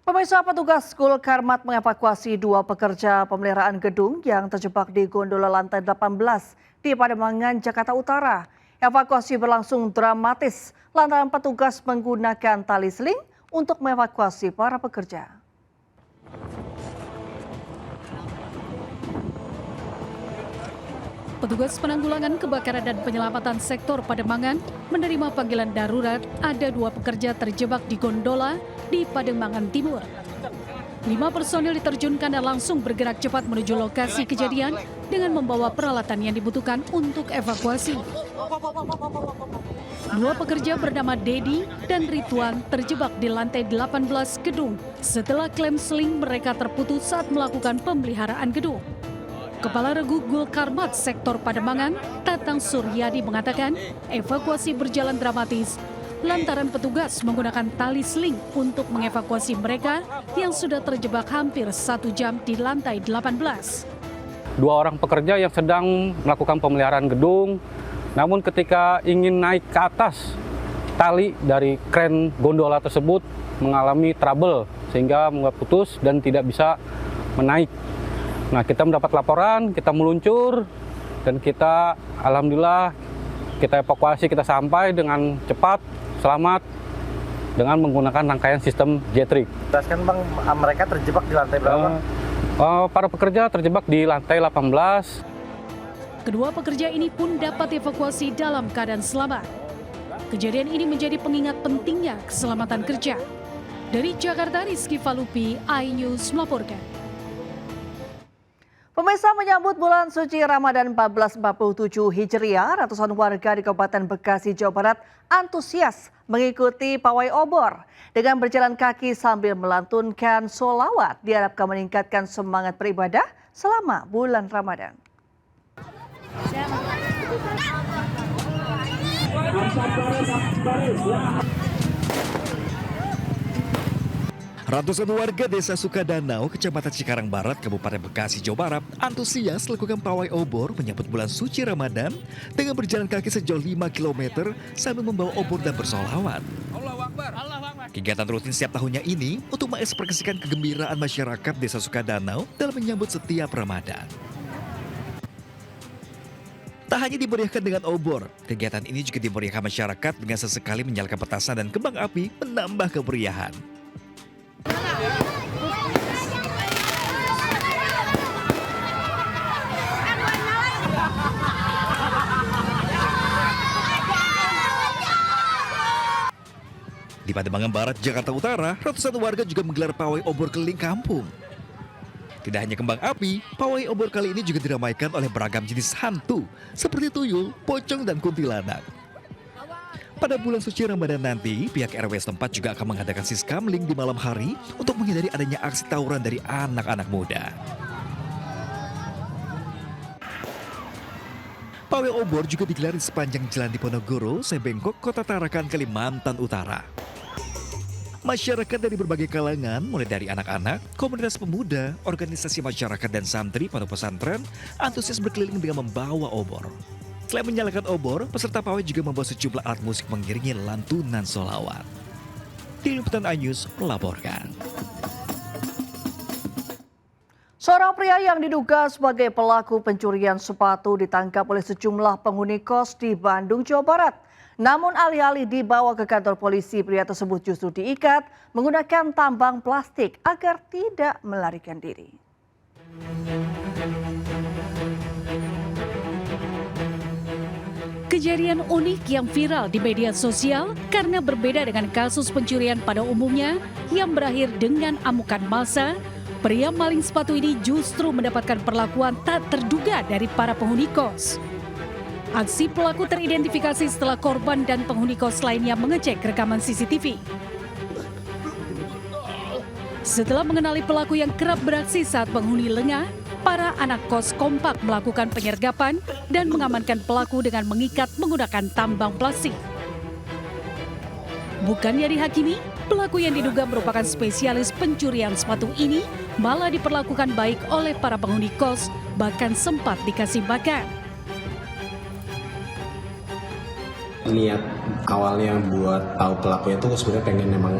Pemirsa, petugas Gulkarmat mengevakuasi dua pekerja pemeliharaan gedung yang terjebak di gondola lantai 18 di Pademangan, Jakarta Utara. Evakuasi berlangsung dramatis lantaran petugas menggunakan tali seling untuk mengevakuasi para pekerja. Petugas penanggulangan kebakaran dan penyelamatan sektor Pademangan menerima panggilan darurat ada dua pekerja terjebak di gondola di Pademangan Timur. 5 personil diterjunkan dan langsung bergerak cepat menuju lokasi kejadian dengan membawa peralatan yang dibutuhkan untuk evakuasi. Dua pekerja bernama Dedi dan Ridwan terjebak di lantai 18 gedung setelah klem seling mereka terputus saat melakukan pemeliharaan gedung. Kepala Regu Gulkarmat Sektor Pademangan, Tatang Suryadi mengatakan evakuasi berjalan dramatis lantaran petugas menggunakan tali seling untuk mengevakuasi mereka yang sudah terjebak hampir 1 jam di lantai 18. Dua orang pekerja yang sedang melakukan pemeliharaan gedung, namun ketika ingin naik ke atas, tali dari kren gondola tersebut mengalami trouble sehingga membuat putus dan tidak bisa menaik. Nah, kita mendapat laporan, kita meluncur, dan kita alhamdulillah kita evakuasi, kita sampai dengan cepat, selamat, dengan menggunakan rangkaian sistem jetrig. Jelaskan Bang, mereka terjebak di lantai berapa? Para pekerja terjebak di lantai 18. Kedua pekerja ini pun dapat evakuasi dalam keadaan selamat. Kejadian ini menjadi pengingat pentingnya keselamatan kerja. Dari Jakarta, Rizky Falupi, iNews melaporkan. Pemirsa, menyambut bulan suci Ramadan 1447 Hijriah, ratusan warga di Kabupaten Bekasi, Jawa Barat antusias mengikuti pawai obor. Dengan berjalan kaki sambil melantunkan sholawat, diharapkan meningkatkan semangat beribadah selama bulan Ramadan. Ratusan warga Desa Sukadanau, Kecamatan Cikarang Barat, Kabupaten Bekasi, Jawa Barat, antusias melakukan pawai obor menyambut bulan suci Ramadan dengan berjalan kaki sejauh 5 km sambil membawa obor dan bersolawat. Kegiatan rutin setiap tahunnya ini untuk mengekspresikan kegembiraan masyarakat Desa Sukadanau dalam menyambut setiap Ramadan. Tak hanya dimeriahkan dengan obor, kegiatan ini juga dimeriahkan masyarakat dengan sesekali menyalakan petasan dan kembang api menambah kemeriahan. Di Pademangan Barat, Jakarta Utara, ratusan warga juga menggelar pawai obor keliling kampung. Tidak hanya kembang api, pawai obor kali ini juga diramaikan oleh beragam jenis hantu seperti tuyul, pocong, dan kuntilanak. Pada bulan suci Ramadan nanti, pihak RW setempat juga akan mengadakan siskamling di malam hari untuk menghindari adanya aksi tawuran dari anak-anak muda. Pawai obor juga digelar di sepanjang Jalan Diponegoro, Sebengkok, Kota Tarakan, Kalimantan Utara. Masyarakat dari berbagai kalangan, mulai dari anak-anak, komunitas pemuda, organisasi masyarakat, dan santri pondok pesantren, antusias berkeliling dengan membawa obor. Selain menyalakan obor, peserta pawai juga membawa sejumlah alat musik mengiringi lantunan sholawat. Tim Liputan iNews melaporkan. Seorang pria yang diduga sebagai pelaku pencurian sepatu ditangkap oleh sejumlah penghuni kos di Bandung, Jawa Barat. Namun alih-alih dibawa ke kantor polisi, pria tersebut justru diikat menggunakan tambang plastik agar tidak melarikan diri. Kejadian unik yang viral di media sosial karena berbeda dengan kasus pencurian pada umumnya yang berakhir dengan amukan massa. Pria maling sepatu ini justru mendapatkan perlakuan tak terduga dari para penghuni kos. Aksi pelaku teridentifikasi setelah korban dan penghuni kos lainnya mengecek rekaman CCTV. Setelah mengenali pelaku yang kerap beraksi saat penghuni lengah, para anak kos kompak melakukan penyergapan dan mengamankan pelaku dengan mengikat menggunakan tambang plastik. Bukannya dihakimi, pelaku yang diduga merupakan spesialis pencurian sepatu ini malah diperlakukan baik oleh para penghuni kos, bahkan sempat dikasih makan. Niat awalnya buat tahu pelakunya tuh sebenarnya pengen memang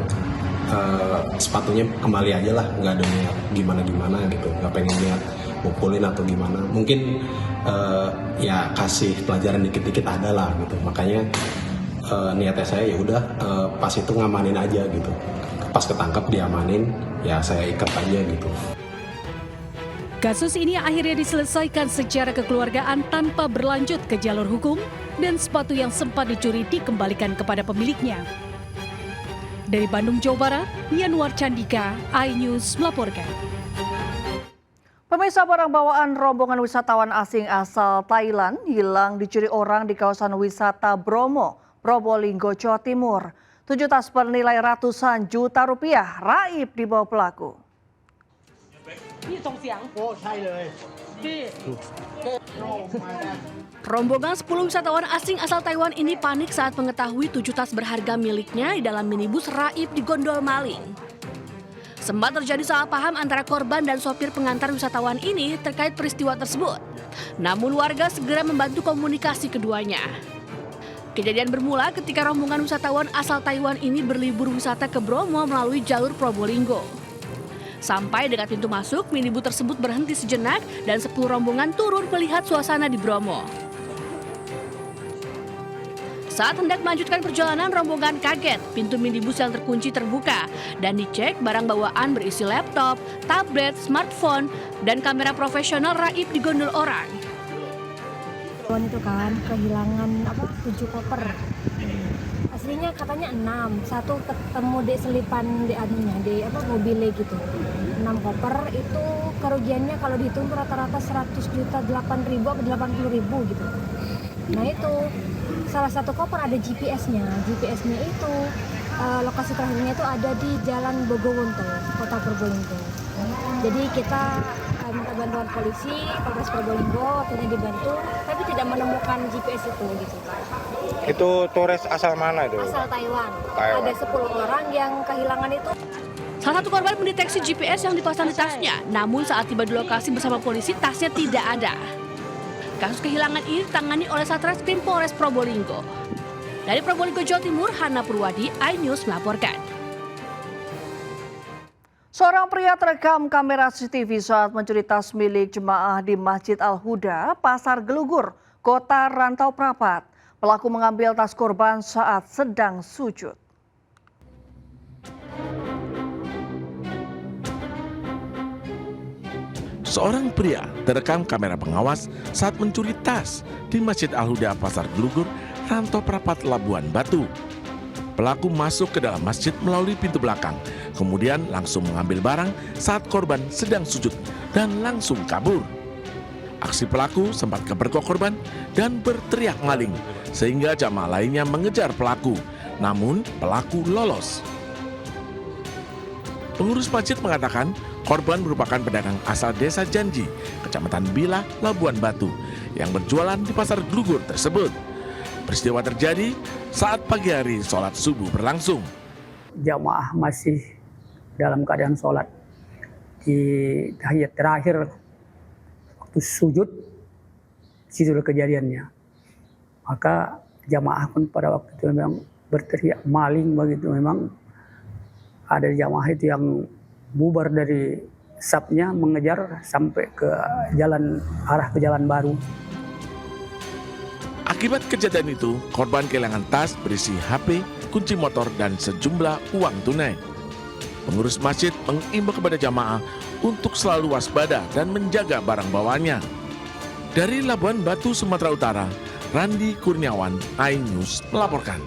sepatunya kembali aja lah, nggak ada niat gimana-gimana gitu, nggak pengen niat mukulin atau gimana. Mungkin ya kasih pelajaran dikit-dikit ada lah gitu. Makanya niatnya saya ya udah pas itu ngamanin aja gitu. Pas ketangkep diamanin, ya saya ikat aja gitu. Kasus ini akhirnya diselesaikan secara kekeluargaan tanpa berlanjut ke jalur hukum dan sepatu yang sempat dicuri dikembalikan kepada pemiliknya. Dari Bandung, Jawa Barat, Yanwar Candika, iNews melaporkan. Pemirsa, barang bawaan rombongan wisatawan asing asal Thailand hilang dicuri orang di kawasan wisata Bromo, Probolinggo, Jawa Timur. 7 tas bernilai ratusan juta rupiah raib dibawa pelaku. Rombongan 10 wisatawan asing asal Taiwan ini panik saat mengetahui 7 tas berharga miliknya di dalam minibus raib di gondol maling. Sempat terjadi salah paham antara korban dan sopir pengantar wisatawan ini terkait peristiwa tersebut. Namun warga segera membantu komunikasi keduanya. Kejadian bermula ketika rombongan wisatawan asal Taiwan ini berlibur wisata ke Bromo melalui jalur Probolinggo. Sampai dekat pintu masuk, minibus tersebut berhenti sejenak dan 10 rombongan turun melihat suasana di Bromo. Saat hendak melanjutkan perjalanan, rombongan kaget. Pintu minibus yang terkunci terbuka dan dicek barang bawaan berisi laptop, tablet, smartphone, dan kamera profesional raib di gondol orang. Itu kan kehilangan 7 koper. Aslinya katanya 6, satu ketemu di selipan di mobilnya gitu. 6 koper itu kerugiannya kalau dihitung rata-rata 100 juta 8.000 atau 80.000 gitu. Nah itu salah satu koper ada GPS-nya. GPS-nya itu lokasi terakhirnya itu ada di Jalan Bogowonto, Kota Probolinggo. Jadi kita minta bantuan polisi, Polres Probolinggo, akhirnya dibantu, tapi tidak menemukan GPS itu gitu. Itu turis asal mana itu? Asal Taiwan. Ada 10 orang yang kehilangan itu. Salah satu korban mendeteksi GPS yang dipasang di tasnya, namun saat tiba di lokasi bersama polisi, tasnya tidak ada. Kasus kehilangan ini ditangani oleh Satreskrim Polres Probolinggo. Dari Probolinggo, Jawa Timur, Hana Purwadi, iNews melaporkan. Seorang pria terekam kamera CCTV saat mencuri tas milik jemaah di Masjid Al-Huda, Pasar Gelugur, Kota Rantau Prapat. Pelaku mengambil tas korban saat sedang sujud. Seorang pria terekam kamera pengawas saat mencuri tas di Masjid Al-Huda Pasar Gelugur, Rantau Prapat, Labuan Batu. Pelaku masuk ke dalam masjid melalui pintu belakang, kemudian langsung mengambil barang saat korban sedang sujud dan langsung kabur. Aksi pelaku sempat kepergok korban dan berteriak maling, sehingga jamaah lainnya mengejar pelaku, namun pelaku lolos. Pengurus masjid mengatakan korban merupakan pedagang asal Desa Janji, Kecamatan Bilah, Labuan Batu, yang berjualan di Pasar Gelugur tersebut. Peristiwa terjadi saat pagi hari sholat subuh berlangsung. Jamaah masih dalam keadaan sholat. Di tahiyat terakhir, waktu sujud, situlah kejadiannya. Maka jamaah pun pada waktu itu memang berteriak maling begitu. Memang ada jamaah itu yang bubar dari sapnya mengejar sampai ke arah ke jalan baru. Akibat kejadian itu, korban kehilangan tas berisi HP, kunci motor, dan sejumlah uang tunai. Pengurus masjid mengimbau kepada jamaah untuk selalu waspada dan menjaga barang bawaannya. Dari Labuan Batu, Sumatera Utara, Randi Kurniawan, iNews melaporkan.